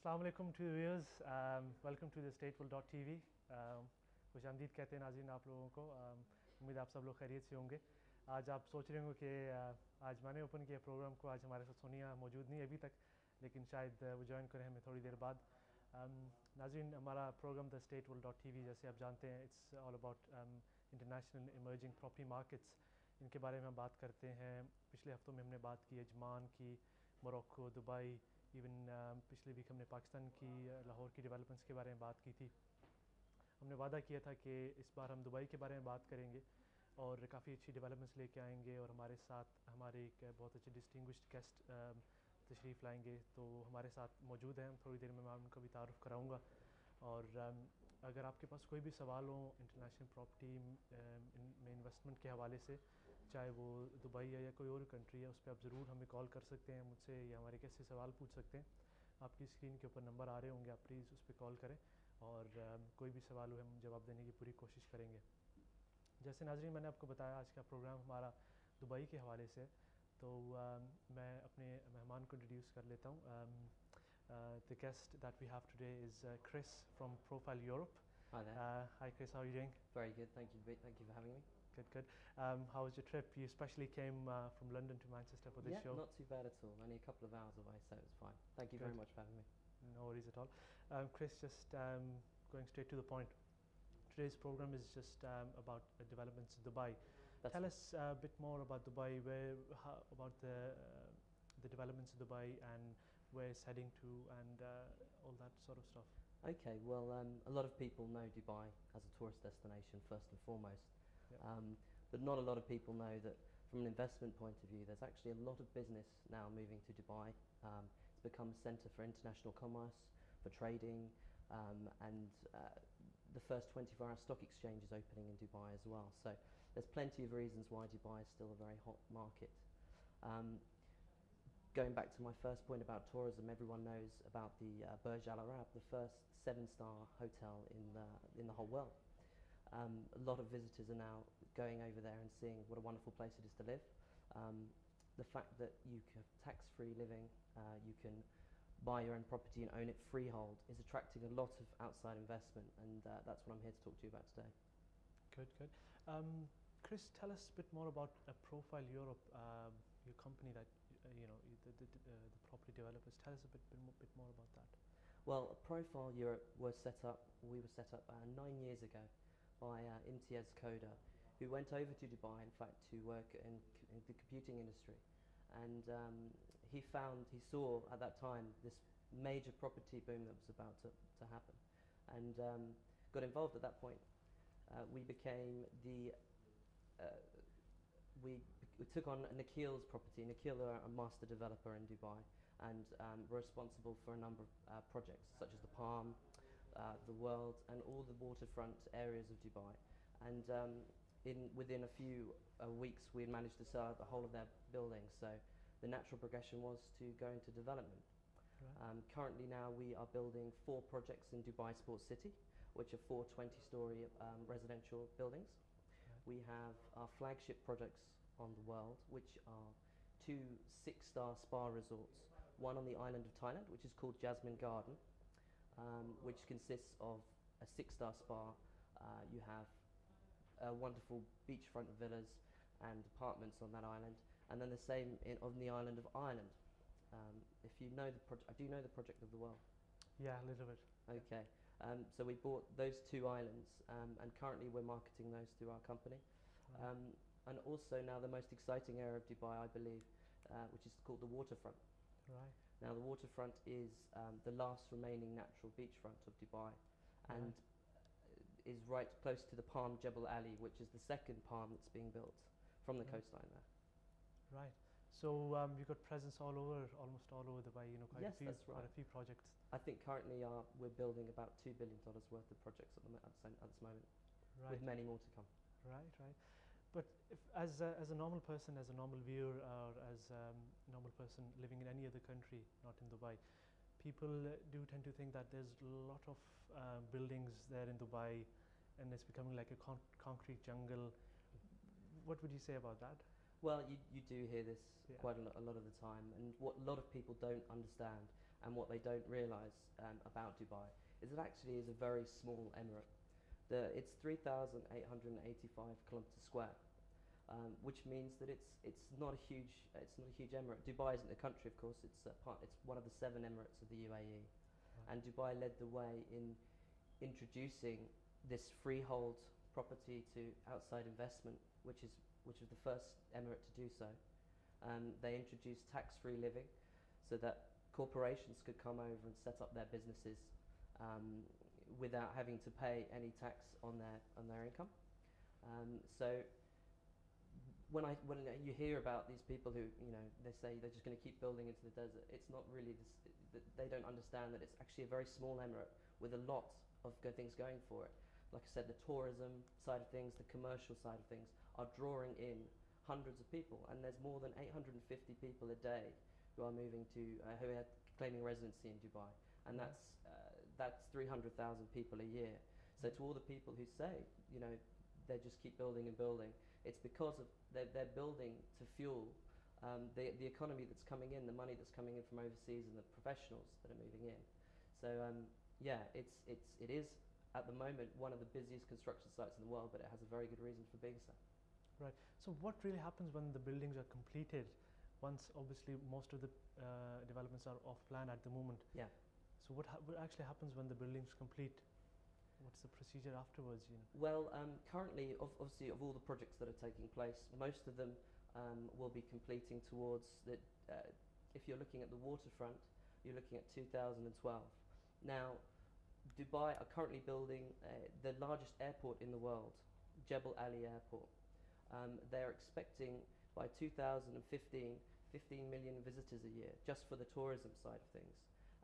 अस्सलाम वालेकुम to viewers, welcome to the stateful.tv। खुश आमदीद कहते हैं नाज़रीन आप लोगों को। उम्मीद आप सब लोग खैरियत से होंगे। आज आप सोच रहे होंगे कि आज मैंने ओपन किया प्रोग्राम को, आज हमारे साथ सोनिया मौजूद नहीं अभी तक, लेकिन शायद वो ज्वाइन करें हमें थोड़ी देर बाद। नाज़रीन, हमारा प्रोग्राम द stateful.tv जैसे आप जानते हैं, it's all about international emerging property markets. इनके बारे में हम बात करते हैं। पिछले हफ्तों में हमने बात की अजमान की, मोरक्को, दुबई, इवन पिछले वीक हमने पाकिस्तान की लाहौर की डेवलपमेंट्स के बारे में बात की थी। हमने वादा किया था कि इस बार हम दुबई के बारे में बात करेंगे और काफ़ी अच्छी डेवलपमेंट्स लेके आएंगे, और हमारे साथ हमारे एक बहुत अच्छे डिस्टिंग्विश्ड गेस्ट तशरीफ़ लाएंगे। तो हमारे साथ मौजूद हैं, थोड़ी देर में मैं उनका भी तारुफ़ कराऊँगा। और अगर आपके पास कोई भी सवाल हो इंटरनेशनल प्रॉपर्टी में इन्वेस्टमेंट के हवाले से, चाहे वो दुबई है या कोई और कंट्री है, उस पर आप ज़रूर हमें कॉल कर सकते हैं, मुझसे या हमारे कैसे सवाल पूछ सकते हैं। आपकी स्क्रीन के ऊपर नंबर आ रहे होंगे, आप प्लीज़ उस पर कॉल करें और कोई भी सवाल हो हम जवाब देने की पूरी कोशिश करेंगे। जैसे नाज़रीन मैंने आपको बताया, आज का प्रोग्राम हमारा दुबई के हवाले से। तो मैं अपने मेहमान को इंट्रोड्यूस कर लेता हूँ। The guest that we have today is Chris from Profile Europe. Hi there. Hi Chris, how are you doing? Very good, thank you. Thank you for having me. Good, good. How was your trip? You especially came from London to Manchester for this show. Yeah, not too bad at all. Only a couple of hours away, so it was fine. Thank you very much for having me. No worries at all. Chris, just going straight to the point. Today's program is just about developments in Dubai. Tell us a bit more about Dubai, about the developments in Dubai and where it's heading to, and all that sort of stuff. Okay, well, a lot of people know Dubai as a tourist destination first and foremost, but not a lot of people know that from an investment point of view, there's actually a lot of business now moving to Dubai. It's become a centre for international commerce, for trading, and the first 24-hour stock exchange is opening in Dubai as well. So there's plenty of reasons why Dubai is still a very hot market. Going back to my first point about tourism, everyone knows about the Burj Al Arab, the first 7-star hotel in the whole world. A lot of visitors are now going over there and seeing what a wonderful place it is to live. The fact that you can have tax-free living, you can buy your own property and own it freehold, is attracting a lot of outside investment, and that's what I'm here to talk to you about today. Good, good. Chris, tell us a bit more about Profile Europe, your company that the property developers. Tell us a bit more about that. Well, Profile Europe we were set up 9 years ago by Imtiaz Koda, who went over to Dubai, in fact, to work in the computing industry. And he saw at that time this major property boom that was about to happen, and got involved at that point. We became we took on Nikhil's property. Nikhil are a master developer in Dubai, and were responsible for a number of projects such as the Palm, the World, and all the waterfront areas of Dubai. And within a few weeks we had managed to sell out the whole of their buildings, so the natural progression was to go into development. Right. Currently now we are building 4 projects in Dubai Sports City, which are 4 20-story residential buildings. Right. We have our flagship projects on the world, which are 2 6-star spa resorts, one on the island of Thailand, which is called Jasmine Garden, which consists of a 6-star spa. You have wonderful beachfront villas and apartments on that island, and then the same on the island of Ireland. If you know the project, do you know the project of the world? Yeah, a little bit. Okay, so we bought those 2 islands, and currently we're marketing those through our company. Right. And also now the most exciting area of Dubai, I believe, which is called the Waterfront. Right. Now the Waterfront is the last remaining natural beachfront of Dubai, and is right close to the Palm Jebel Ali, which is the second palm that's being built from the coastline there. Right. So you've got presence almost all over Dubai. Quite a few projects. I think currently we're building about $2 billion worth of projects at this moment, right, with many more to come. Right, right. But if, as a normal person, as a normal viewer, or as a normal person living in any other country, not in Dubai, people do tend to think that there's a lot of buildings there in Dubai, and it's becoming like a concrete jungle. What would you say about that? Well, you do hear this quite a lot of the time, and what a lot of people don't understand, and what they don't realise about Dubai is it actually is a very small emirate. It's 3,885 kilometres square, which means that it's not a huge emirate. Dubai isn't a country, of course. It's one of the 7 emirates of the UAE, and Dubai led the way in introducing this freehold property to outside investment, which is the first emirate to do so. They introduced tax-free living, so that corporations could come over and set up their businesses without having to pay any tax on their income. So when you hear about these people who, they say they're just going to keep building into the desert, it's not really they don't understand that it's actually a very small emirate with a lot of good things going for it. Like I said, the tourism side of things, the commercial side of things are drawing in hundreds of people, and there's more than 850 people a day who are moving to who are claiming residency in Dubai, and that's 300,000 people a year. So to all the people who say, they just keep building and building, it's because of they're building to fuel the economy that's coming in, the money that's coming in from overseas, and the professionals that are moving in. So it is at the moment one of the busiest construction sites in the world, but it has a very good reason for being so. Right. So what really happens when the buildings are completed? Once obviously most of the developments are off plan at the moment. Yeah. So what actually happens when the building's complete? What's the procedure afterwards? Well, currently, obviously, of all the projects that are taking place, most of them will be completing towards the. If you're looking at the waterfront, you're looking at 2012. Now, Dubai are currently building the largest airport in the world, Jebel Ali Airport. They're expecting by 2015, 15 million visitors a year, just for the tourism side of things.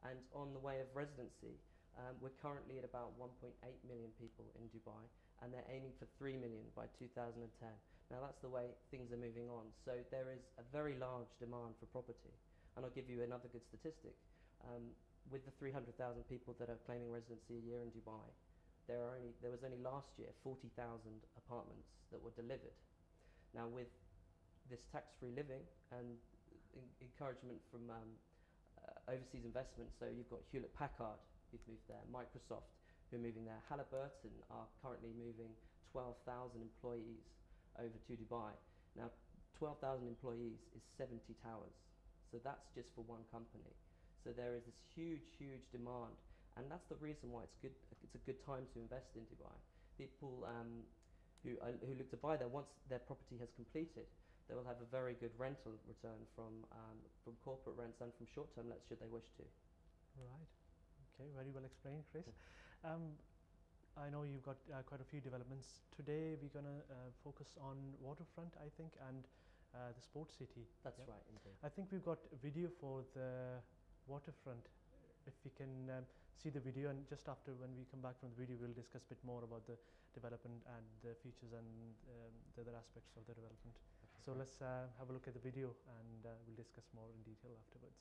And on the way of residency, we're currently at about 1.8 million people in Dubai, and they're aiming for 3 million by 2010. Now that's the way things are moving on. So there is a very large demand for property. And I'll give you another good statistic. With the 300,000 people that are claiming residency a year in Dubai, there was only last year 40,000 apartments that were delivered. Now with this tax-free living and encouragement from overseas investment, so you've got Hewlett-Packard who've moved there, Microsoft who are moving there, Halliburton are currently moving 12,000 employees over to Dubai. Now 12,000 employees is 70 towers, so that's just for one company. So there is this huge demand, and that's the reason why it's a good time to invest in Dubai. People who look to buy there, once their property has completed, they will have a very good rental return from corporate rents and from short-term lets should they wish to. Right. Okay, very well explained, Chris. I know you've got quite a few developments. Today we're going to focus on Waterfront, I think, and the sports city. That's right, indeed. I think we've got a video for the Waterfront. If we can see the video, and just after when we come back from the video, we'll discuss a bit more about the development and the features and the other aspects of the development. Okay, so let's have a look at the video, and we'll discuss more in detail afterwards.